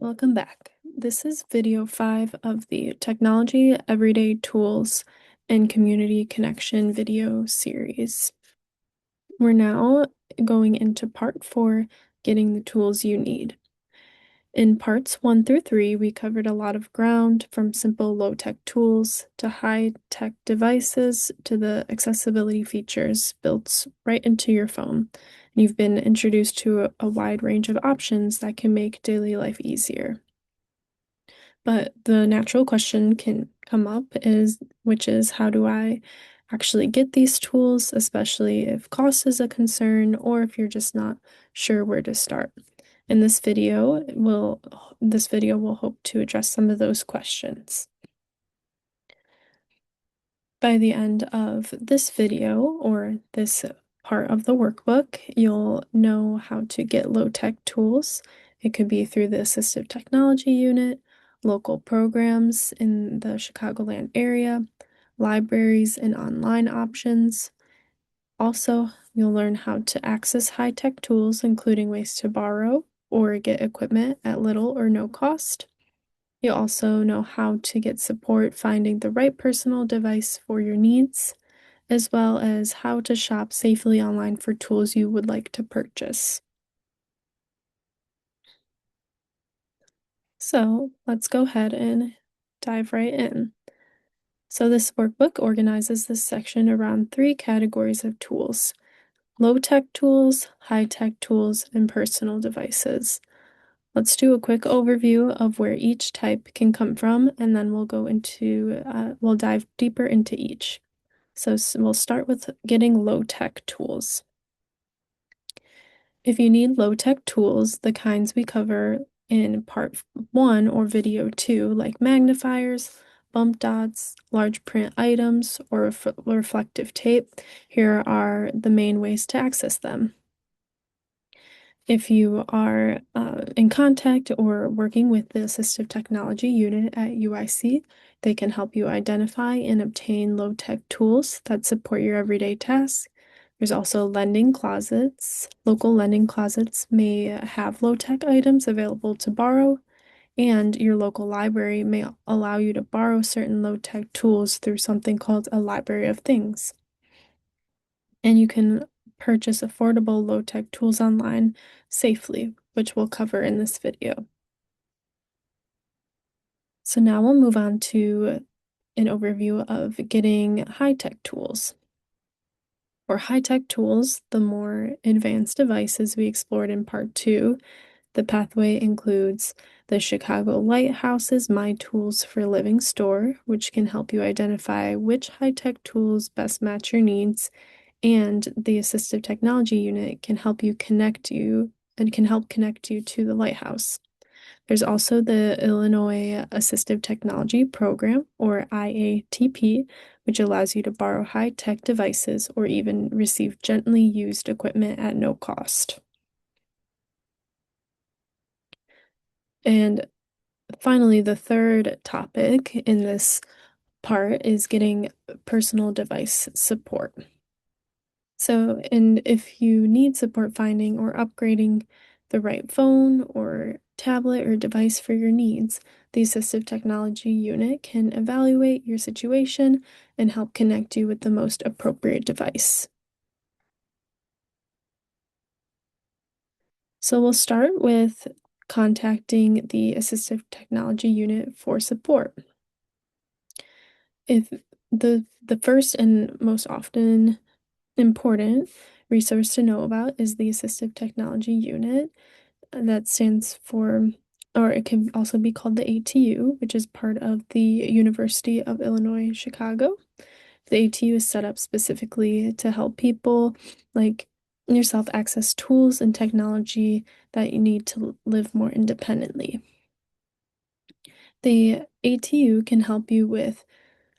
Welcome back. This is video 5 of the Technology, Everyday Tools, and Community Connection video series. We're now going into part 4, getting the tools you need. In parts 1 through 3, we covered a lot of ground, from simple low-tech tools to high-tech devices to the accessibility features built right into your phone. You've been introduced to a wide range of options that can make daily life easier. But the natural question can come up which is how do I actually get these tools, especially if cost is a concern or if you're just not sure where to start. And this video will hope to address some of those questions. By the end of this video or this part of the workbook, you'll know how to get low-tech tools. It could be through the Assistive Technology Unit, local programs in the Chicagoland area, libraries and online options. Also, you'll learn how to access high-tech tools, including ways to borrow or get equipment at little or no cost. You'll also know how to get support finding the right personal device for your needs, as well as how to shop safely online for tools you would like to purchase. So let's go ahead and dive right in. So this workbook organizes this section around 3 categories of tools: low-tech tools, high-tech tools, and personal devices. Let's do a quick overview of where each type can come from, and then we'll dive deeper into each. So we'll start with getting low-tech tools. If you need low-tech tools, the kinds we cover in part 1 or video 2, like magnifiers, bump dots, large print items, or reflective tape, here are the main ways to access them. If you are in contact or working with the Assistive Technology Unit at UIC, they can help you identify and obtain low-tech tools that support your everyday tasks. There's also lending closets. Local lending closets may have low-tech items available to borrow, and your local library may allow you to borrow certain low-tech tools through something called a library of things. And you can purchase affordable low-tech tools online safely, which we'll cover in this video. So now we'll move on to an overview of getting high-tech tools. For high-tech tools, the more advanced devices we explored in part 2, the pathway includes the Chicago Lighthouse's My Tools for Living store, which can help you identify which high-tech tools best match your needs, and the Assistive Technology Unit can help connect you to the Lighthouse. There's also the Illinois Assistive Technology Program, or IATP, which allows you to borrow high-tech devices or even receive gently used equipment at no cost. And finally, the third topic in this part is getting personal device support. And if you need support finding or upgrading the right phone or tablet or device for your needs, the Assistive Technology Unit can evaluate your situation and help connect you with the most appropriate device. So we'll start with contacting the Assistive Technology Unit for support. If the first and most often important resource to know about is the Assistive Technology Unit. That stands for, or it can also be called the ATU, which is part of the University of Illinois, Chicago. The ATU is set up specifically to help people like yourself access tools and technology that you need to live more independently. The ATU can help you with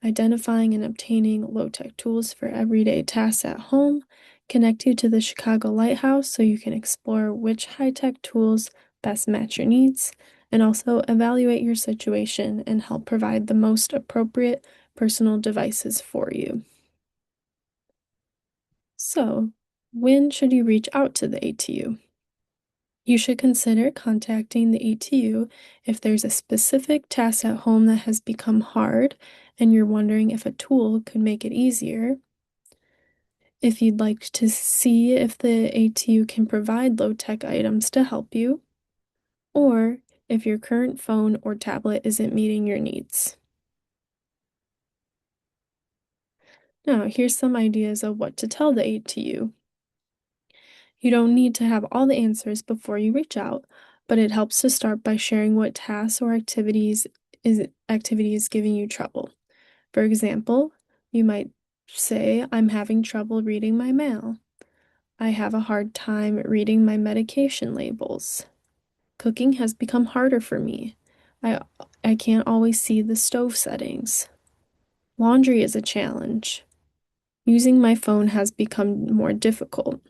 identifying and obtaining low-tech tools for everyday tasks at home, connect you to the Chicago Lighthouse so you can explore which high-tech tools best match your needs, and also evaluate your situation and help provide the most appropriate personal devices for you. So, when should you reach out to the ATU? You should consider contacting the ATU if there's a specific task at home that has become hard and you're wondering if a tool could make it easier. If you'd like to see if the ATU can provide low-tech items to help you, or if your current phone or tablet isn't meeting your needs. Now, here's some ideas of what to tell the ATU. You don't need to have all the answers before you reach out, but it helps to start by sharing what tasks or activity is giving you trouble. For example, you might say, I'm having trouble reading my mail. I have a hard time reading my medication labels. Cooking has become harder for me. I, I can't always see the stove settings. Laundry is a challenge. Using my phone has become more difficult.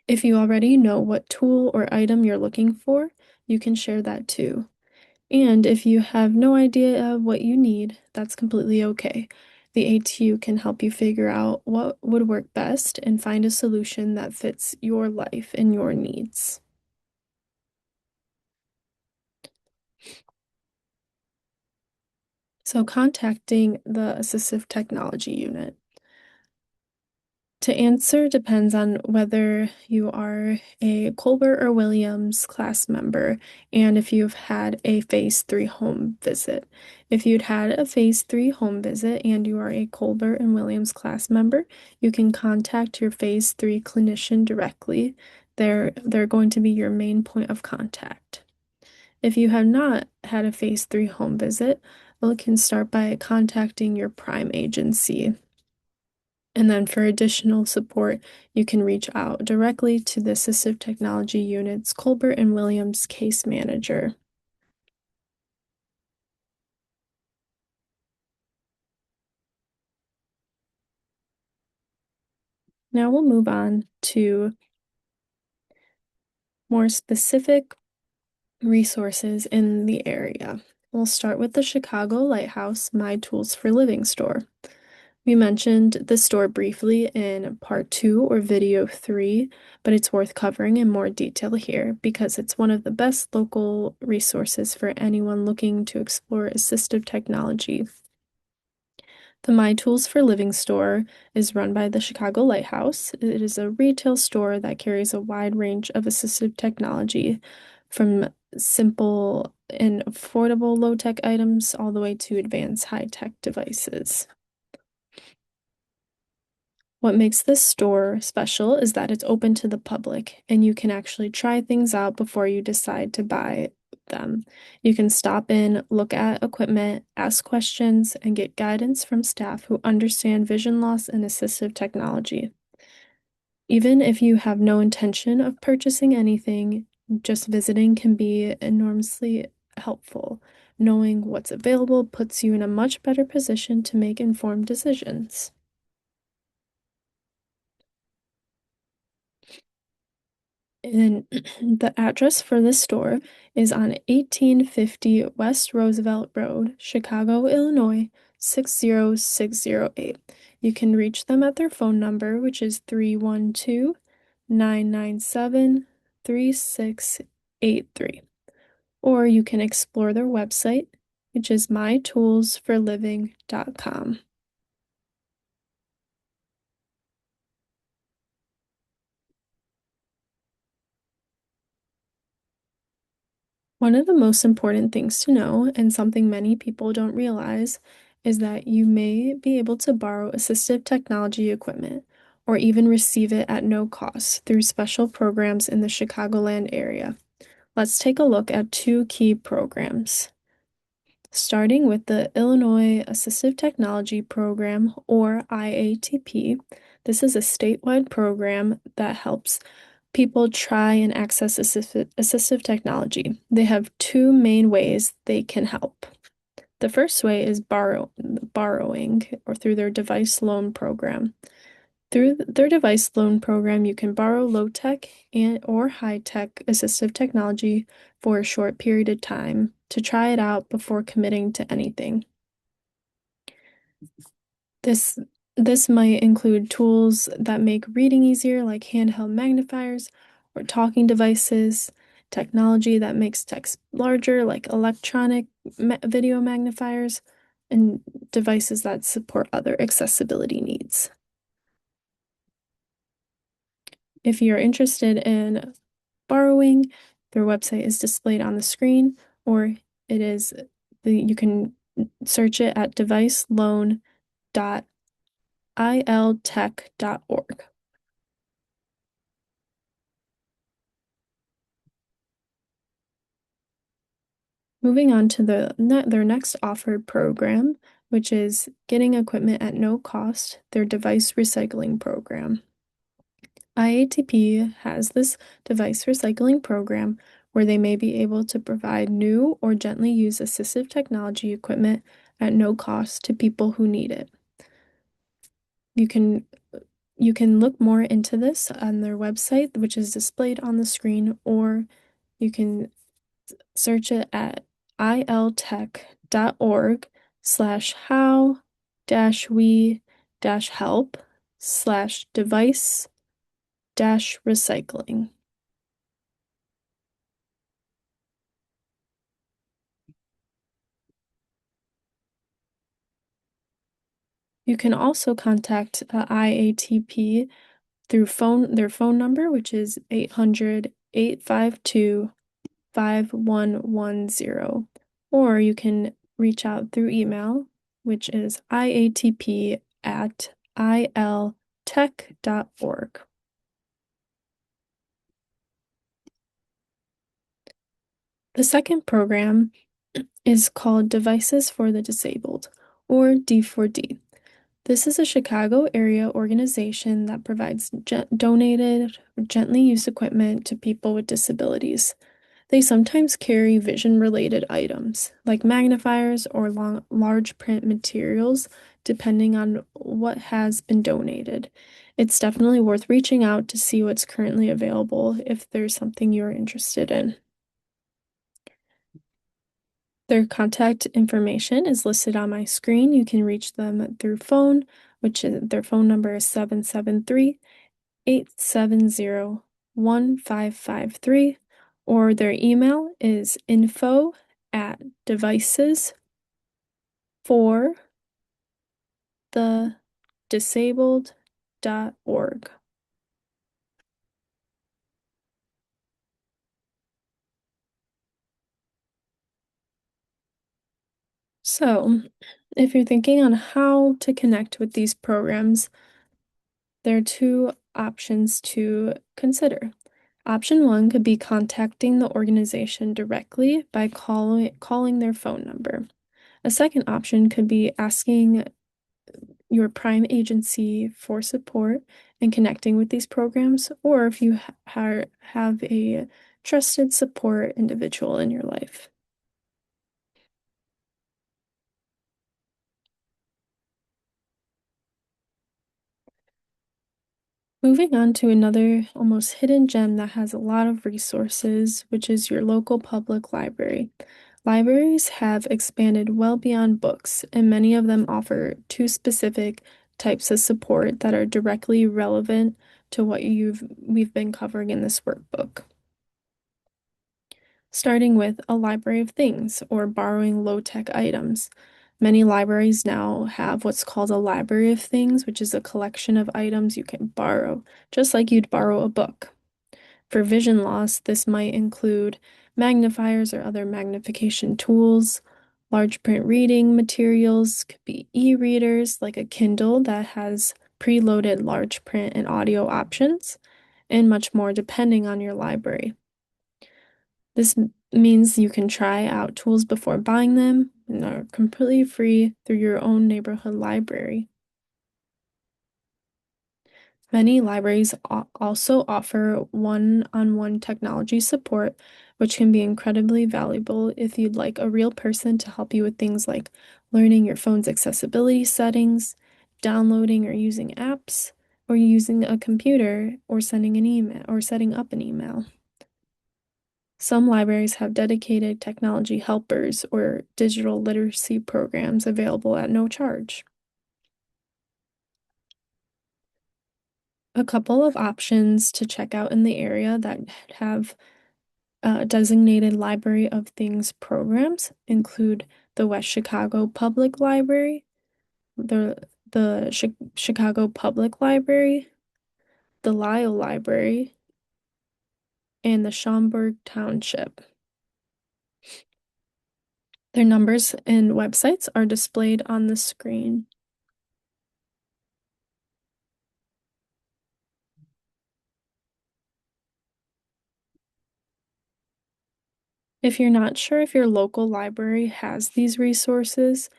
If you already know what tool or item you're looking for, you can share that too. And if you have no idea what you need, that's completely okay. The ATU can help you figure out what would work best and find a solution that fits your life and your needs. So, contacting the Assistive Technology Unit. To answer depends on whether you are a Colbert or Williams class member and if you've had a Phase 3 home visit. If you'd had a Phase 3 home visit and you are a Colbert and Williams class member, you can contact your Phase 3 clinician directly. They're going to be your main point of contact. If you have not had a Phase 3 home visit, you can start by contacting your prime agency. And then for additional support, you can reach out directly to the Assistive Technology Unit's Colbert and Williams case manager. Now we'll move on to more specific resources in the area. We'll start with the Chicago Lighthouse My Tools for Living store. We mentioned the store briefly in part 2 or video 3, but it's worth covering in more detail here because it's one of the best local resources for anyone looking to explore assistive technology. The My Tools for Living store is run by the Chicago Lighthouse. It is a retail store that carries a wide range of assistive technology from simple and affordable low-tech items all the way to advanced high-tech devices. What makes this store special is that it's open to the public and you can actually try things out before you decide to buy them. You can stop in, look at equipment, ask questions, and get guidance from staff who understand vision loss and assistive technology. Even if you have no intention of purchasing anything, just visiting can be enormously helpful. Knowing what's available puts you in a much better position to make informed decisions. And the address for this store is on 1850 West Roosevelt Road, Chicago, Illinois, 60608. You can reach them at their phone number, which is 312-997-3683. Or you can explore their website, which is mytoolsforliving.com. One of the most important things to know, and something many people don't realize, is that you may be able to borrow assistive technology equipment or even receive it at no cost through special programs in the Chicagoland area. Let's take a look at 2 key programs. Starting with the Illinois Assistive Technology Program, or IATP. This is a statewide program that helps people try and access assistive technology. They have 2 main ways they can help. The first way is borrowing or through their device loan program. Through their device loan program, you can borrow low-tech or high-tech assistive technology for a short period of time to try it out before committing to anything. This This might include tools that make reading easier, like handheld magnifiers or talking devices, technology that makes text larger, like electronic video magnifiers, and devices that support other accessibility needs. If you're interested in borrowing, their website is displayed on the screen, or you can search it at deviceloan.iltech.org. Moving on to their next offered program, which is Getting Equipment at No Cost, their device recycling program. IATP has this device recycling program where they may be able to provide new or gently used assistive technology equipment at no cost to people who need it. You can look more into this on their website, which is displayed on the screen, or you can search it at iltech.org/how-we-help/device-recycling. You can also contact IATP through their phone number, which is 800-852-5110, or you can reach out through email, which is iatp@iltech.org. The second program is called Devices for the Disabled, or D4D. This is a Chicago area organization that provides donated, gently used equipment to people with disabilities. They sometimes carry vision-related items, like magnifiers or large print materials, depending on what has been donated. It's definitely worth reaching out to see what's currently available if there's something you're interested in. Their contact information is listed on my screen. You can reach them through phone, their phone number is 773-870-1553, or their email is info@devices for the disabled.org. So, if you're thinking on how to connect with these programs, there are two options to consider. Option one could be contacting the organization directly by calling their phone number. A second option could be asking your prime agency for support and connecting with these programs, or if you have a trusted support individual in your life. Moving on to another almost hidden gem that has a lot of resources, which is your local public library. Libraries have expanded well beyond books, and many of them offer two specific types of support that are directly relevant to what we've been covering in this workbook. Starting with a library of things or borrowing low-tech items. Many libraries now have what's called a library of things, which is a collection of items you can borrow, just like you'd borrow a book. For vision loss, this might include magnifiers or other magnification tools, large print reading materials, could be e-readers like a Kindle that has preloaded large print and audio options, and much more depending on your library. This means you can try out tools before buying them and are completely free through your own neighborhood library. Many libraries also offer one-on-one technology support, which can be incredibly valuable if you'd like a real person to help you with things like learning your phone's accessibility settings, downloading or using apps, or using a computer or sending an email or setting up an email. Some libraries have dedicated technology helpers or digital literacy programs available at no charge. A couple of options to check out in the area that have designated Library of Things programs include the West Chicago Public Library, the Chicago Public Library, the Lyle Library, and the Schaumburg Township. Their numbers and websites are displayed on the screen. If you're not sure if your local library has these resources,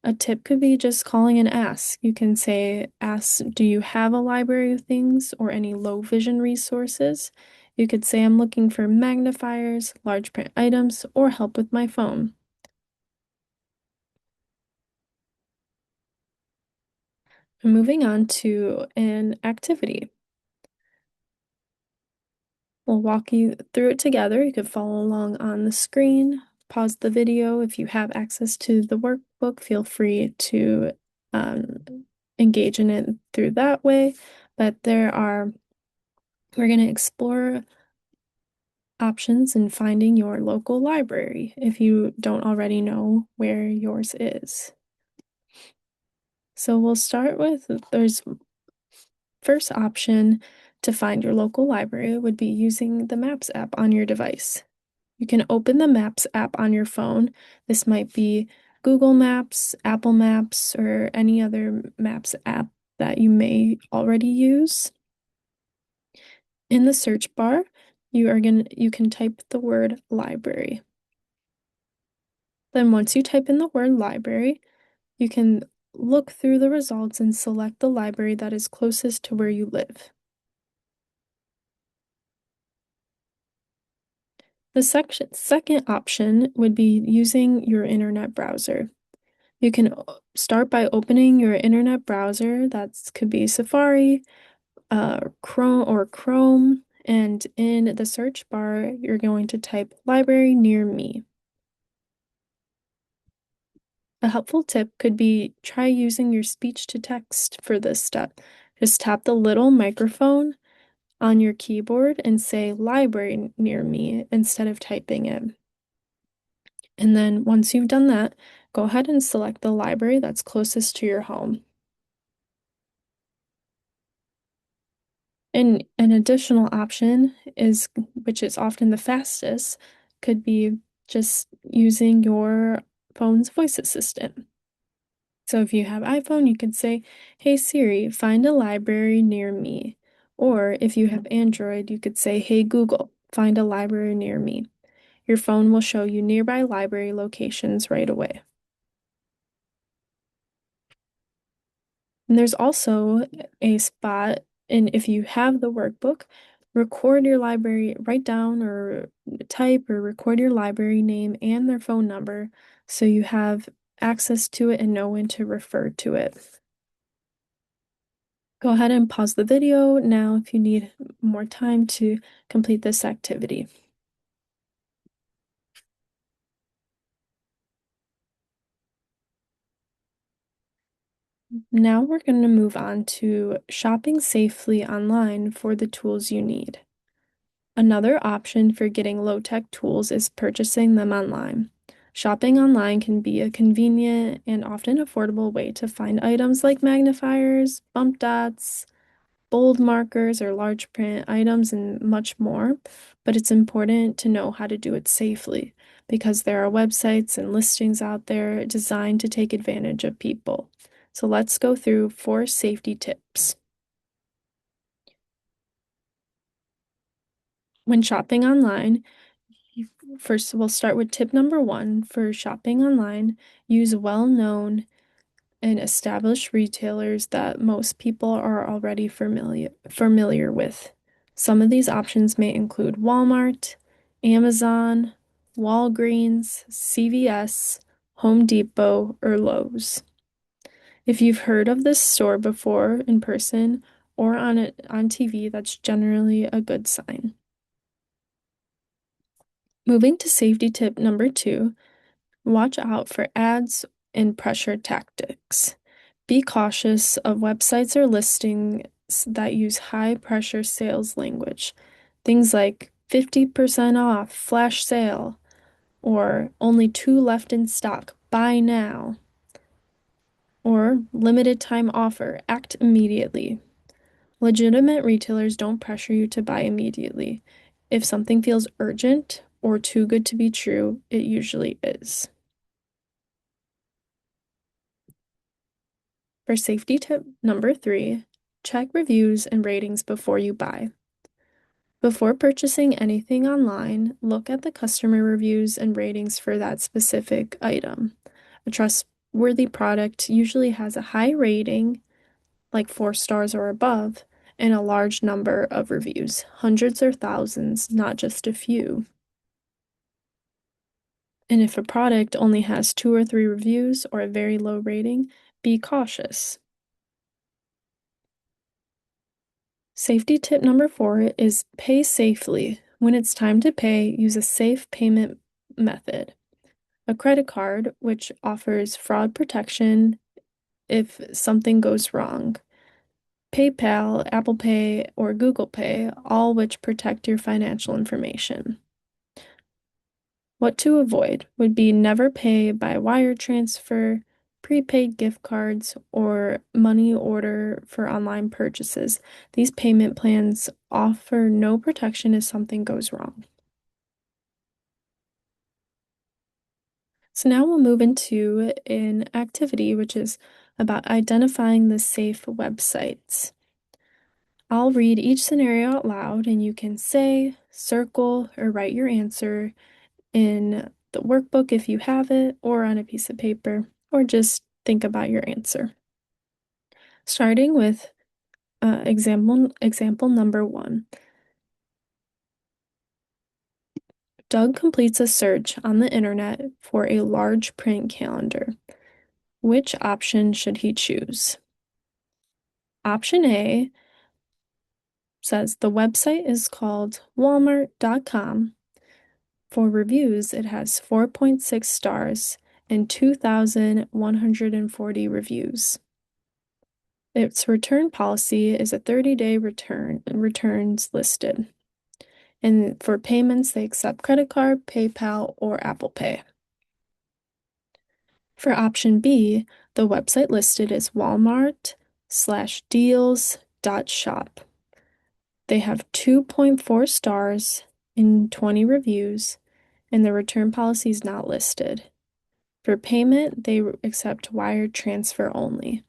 a tip could be just calling and ask. You can say, ask, do you have a library of things or any low vision resources? You could say, I'm looking for magnifiers, large print items, or help with my phone. And moving on to an activity. We'll walk you through it together. You could follow along on the screen, pause the video. If you have access to the workbook, feel free to engage in it through that way. But we're going to explore options in finding your local library if you don't already know where yours is. So we'll start with there's first option to find your local library would be using the Maps app on your device. You can open the Maps app on your phone. This might be Google Maps, Apple Maps, or any other Maps app that you may already use. In the search bar, you can type the word library. Then once you type in the word library, you can look through the results and select the library that is closest to where you live. The second option would be using your internet browser. You can start by opening your internet browser. That could be Safari, Chrome, and in the search bar, you're going to type library near me. A helpful tip could be try using your speech to text for this step. Just tap the little microphone on your keyboard and say library near me instead of typing it. And then once you've done that, go ahead and select the library that's closest to your home. And an additional option is, which is often the fastest, could be just using your phone's voice assistant. So if you have iPhone, you could say, "Hey Siri, find a library near me." Or if you have Android, you could say, "Hey Google, find a library near me." Your phone will show you nearby library locations right away. And there's also a spot, and if you have the workbook, record your library, write down or type or record your library name and their phone number so you have access to it and know when to refer to it. Go ahead and pause the video now if you need more time to complete this activity. Now we're going to move on to shopping safely online for the tools you need. Another option for getting low-tech tools is purchasing them online. Shopping online can be a convenient and often affordable way to find items like magnifiers, bump dots, bold markers, or large print items, and much more. But it's important to know how to do it safely because there are websites and listings out there designed to take advantage of people. So let's go through 4 safety tips. When shopping online, first, we'll start with tip number 1 for shopping online. Use well-known and established retailers that most people are already familiar with. Some of these options may include Walmart, Amazon, Walgreens, CVS, Home Depot, or Lowe's. If you've heard of this store before in person or on TV, that's generally a good sign. Moving to safety tip number 2, watch out for ads and pressure tactics. Be cautious of websites or that use high pressure sales language. Things like 50% off, flash sale, or only 2 left in stock, buy now, or limited time offer, act immediately. Legitimate retailers don't pressure you to buy immediately. If something feels urgent or too good to be true, it usually is. For safety tip number 3, check reviews and ratings before you buy. Before purchasing anything online, look at the customer reviews and ratings for that specific item. A trustworthy product usually has a high rating, like 4 stars or above, and a large number of reviews, hundreds or thousands, not just a few. And if a product only has 2 or 3 reviews or a very low rating, be cautious. Safety tip number 4 is pay safely. When it's time to pay, use a safe payment method. A credit card, which offers fraud protection if something goes wrong. PayPal, Apple Pay, or Google Pay, all which protect your financial information. What to avoid would be never pay by wire transfer, prepaid gift cards, or money order for online purchases. These payment plans offer no protection if something goes wrong. So now we'll move into an activity which is about identifying the safe websites. I'll read each scenario out loud and you can say, circle, or write your answer in the workbook if you have it, or on a piece of paper, or just think about your answer. Starting with example number 1. Doug completes a search on the internet for a large print calendar. Which option should he choose? Option A says the website is called walmart.com. For reviews, it has 4.6 stars and 2,140 reviews. Its return policy is a 30-day returns listed. And for payments, they accept credit card, PayPal, or Apple Pay. For option B, the website listed is walmart/deals.shop. They have 2.4 stars and 20 reviews, and the return policy is not listed. For payment, they accept wire transfer only.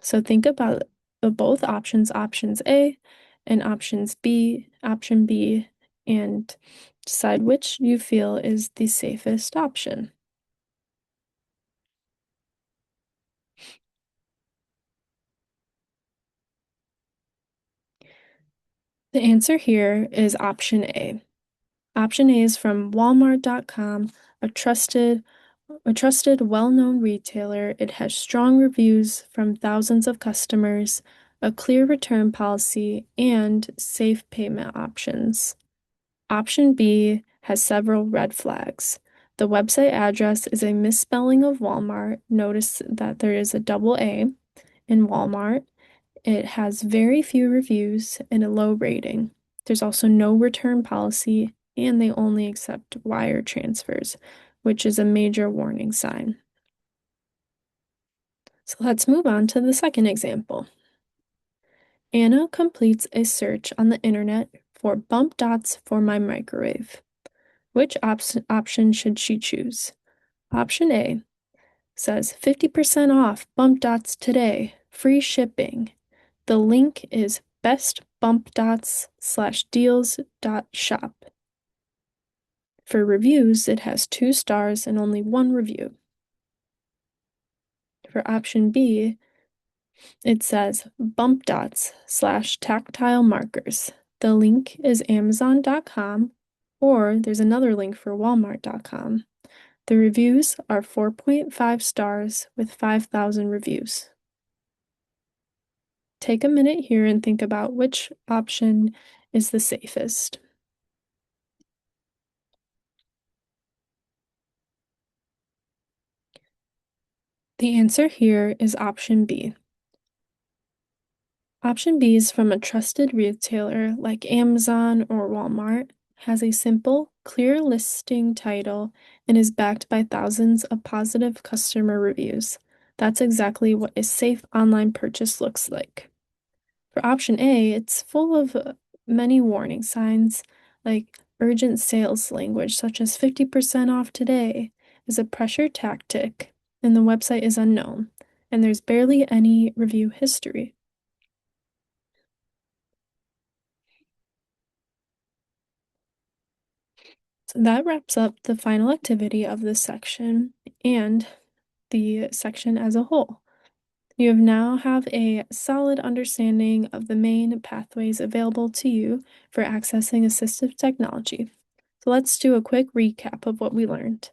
So think about both options, options A and option B, and decide which you feel is the safest option. The answer here is option A. Option A is from walmart.com, a trusted, well-known retailer. It has strong reviews from thousands of customers, a clear return policy, and safe payment options. Option B has several red flags. The website address is a misspelling of Walmart. Notice that there is a double A in Walmart. It has very few reviews and a low rating. There's also no return policy, and they only accept wire transfers, which is a major warning sign. So let's move on to the second example. Anna completes a search on the internet for bump dots for my microwave. Which option should she choose? Option A says 50% off bump dots today, free shipping. The link is bestbumpdots/deals.shop. For reviews, it has 2 stars and only 1 review. For option B, it says bump dots/tactile markers. The link is amazon.com, or there's another link for walmart.com. The reviews are 4.5 stars with 5,000 reviews. Take a minute here and think about which option is the safest. The answer here is option B. Option B is from a trusted retailer like Amazon or Walmart, has a simple, clear listing title, and is backed by thousands of positive customer reviews. That's exactly what a safe online purchase looks like. For option A, it's full of many warning signs like urgent sales language, such as 50% off today, is a pressure tactic, and the website is unknown, and there's barely any review history. So that wraps up the final activity of this section and the section as a whole. You now have a solid understanding of the main pathways available to you for accessing assistive technology. So let's do a quick recap of what we learned.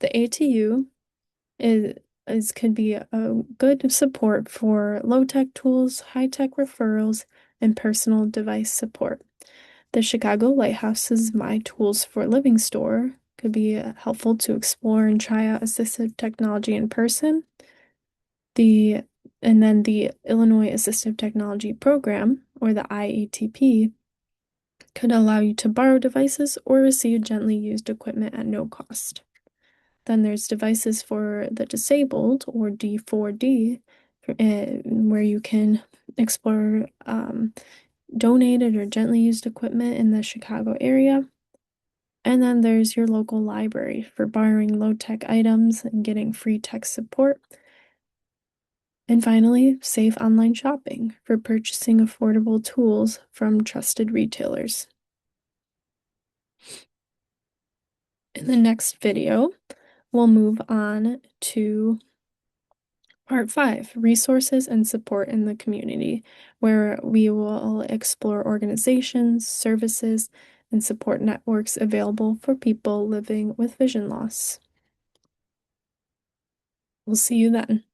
The ATU could be a good support for low-tech tools, high-tech referrals, and personal device support. The Chicago Lighthouse's My Tools for Living store could be helpful to explore and try out assistive technology in person. And then the Illinois Assistive Technology Program, or the IATP, could allow you to borrow devices or receive gently used equipment at no cost. Then there's devices for the disabled, or D4D, where you can explore donated or gently used equipment in the Chicago area. And then there's your local library for borrowing low-tech items and getting free tech support. And finally, safe online shopping for purchasing affordable tools from trusted retailers. In the next video, we'll move on to Part 5, Resources and Support in the Community, where we will explore organizations, services, and support networks available for people living with vision loss. We'll see you then.